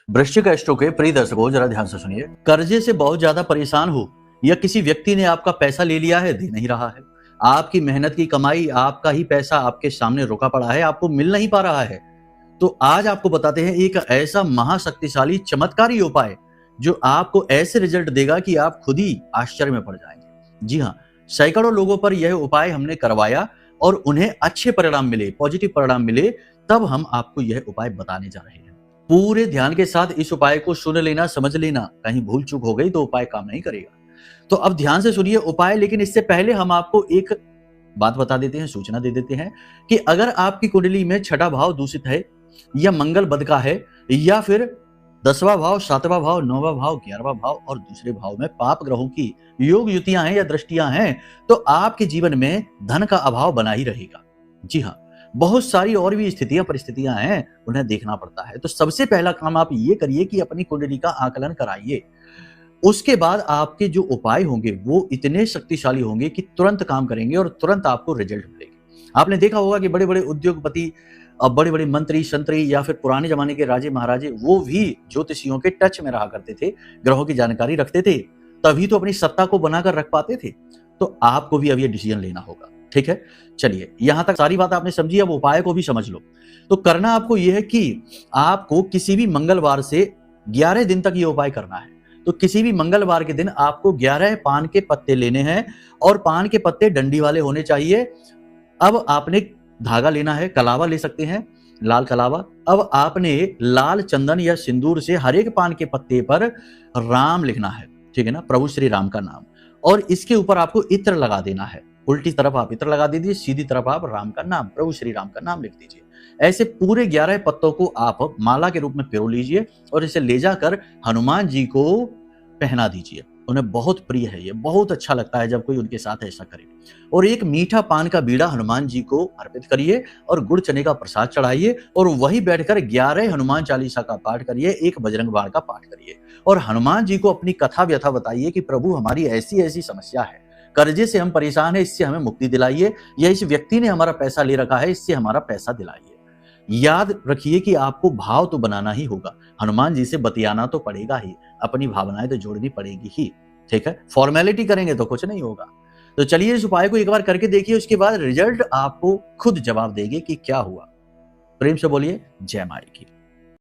वृश्चिक एस्ट्रो के प्रिय दर्शकों, जरा ध्यान से सुनिए। कर्जे से बहुत ज्यादा परेशान हो या किसी व्यक्ति ने आपका पैसा ले लिया है, दे नहीं रहा है, आपकी मेहनत की कमाई, आपका ही पैसा आपके सामने रुका पड़ा है, आपको मिल नहीं पा रहा है, तो आज आपको बताते हैं एक ऐसा महाशक्तिशाली चमत्कारी उपाय जो आपको ऐसे रिजल्ट देगा कि आप खुद ही आश्चर्य में पड़ जाएंगे। जी हाँ, सैकड़ों लोगों पर यह उपाय हमने करवाया और उन्हें अच्छे परिणाम मिले, पॉजिटिव परिणाम मिले, तब हम आपको यह उपाय बताने जा रहे हैं। पूरे ध्यान के साथ इस उपाय को सुन लेना, समझ लेना, कहीं भूल चूक हो गई तो उपाय काम नहीं करेगा। तो अब ध्यान से सुनिए उपाय, लेकिन इससे पहले हम आपको एक बात बता देते हैं, सूचना दे देते हैं कि अगर आपकी कुंडली में छठा भाव दूषित है या मंगल बद का है या फिर 10वां भाव, 7वां भाव, 9वां भाव, 11वां भाव और दूसरे भाव में पाप ग्रहों की योग युतियां हैं या दृष्टियां हैं, तो आपके जीवन में धन का अभाव बना ही रहेगा। जी हाँ, बहुत सारी और भी स्थितियां परिस्थितियां हैं, उन्हें देखना पड़ता है। तो सबसे पहला काम आप ये करिए कि अपनी कुंडली का आकलन कराइए। उसके बाद आपके जो उपाय होंगे वो इतने शक्तिशाली होंगे कि तुरंत काम करेंगे और तुरंत आपको रिजल्ट मिलेगी। आपने देखा होगा कि बड़े बड़े उद्योगपति, अब बड़े बड़े मंत्री संतरी या फिर पुराने जमाने के राजे महाराजे, वो भी ज्योतिषियों के टच में रहा करते थे, ग्रहों की जानकारी रखते थे, तभी तो अपनी सत्ता को बनाकर रख पाते थे। तो आपको भी अब ये डिसीजन लेना होगा। ठीक है, चलिए यहां तक सारी बात आपने समझी, अब उपाय को भी समझ लो। तो करना आपको यह है कि आपको किसी भी मंगलवार से 11 दिन तक ये उपाय करना है। तो किसी भी मंगलवार के दिन आपको 11 पान के पत्ते लेने हैं और पान के पत्ते डंडी वाले होने चाहिए। अब आपने धागा लेना है, कलावा ले सकते हैं, लाल कलावा। अब आपने लाल चंदन या सिंदूर से हर एक पान के पत्ते पर राम लिखना है, ठीक है ना, प्रभु श्री राम का नाम, और इसके ऊपर आपको इत्र लगा देना है। उल्टी तरफ आप इत्र लगा दीजिए, सीधी तरफ आप राम का नाम, प्रभु श्री राम का नाम लिख दीजिए। ऐसे पूरे 11 पत्तों को आप माला के रूप में पिरो लीजिए और इसे ले जाकर हनुमान जी को पहना दीजिए। उन्हें बहुत प्रिय है, ये बहुत अच्छा लगता है जब कोई उनके साथ ऐसा करे। और एक मीठा पान का बीड़ा हनुमान जी को अर्पित करिए और गुड़ चने का प्रसाद चढ़ाइए और वहीं बैठकर 11 हनुमान चालीसा का पाठ करिए, एक बजरंग बाण का पाठ करिए और हनुमान जी को अपनी कथा व्यथा बताइए कि प्रभु हमारी ऐसी ऐसी समस्या है, कर्जे से हम परेशान है, इससे हमें मुक्ति दिलाइए, या इस व्यक्ति ने हमारा पैसा ले रखा है, इससे हमारा पैसा दिलाइए। याद रखिए कि आपको भाव तो बनाना ही होगा, हनुमान जी से बतियाना तो पड़ेगा ही, अपनी भावनाएं तो जोड़नी पड़ेगी ही। ठीक है, फॉर्मेलिटी करेंगे तो कुछ नहीं होगा। तो चलिए इस उपाय को एक बार करके देखिए, उसके बाद रिजल्ट आपको खुद जवाब देंगे कि क्या हुआ। प्रेम से बोलिए जय माई की।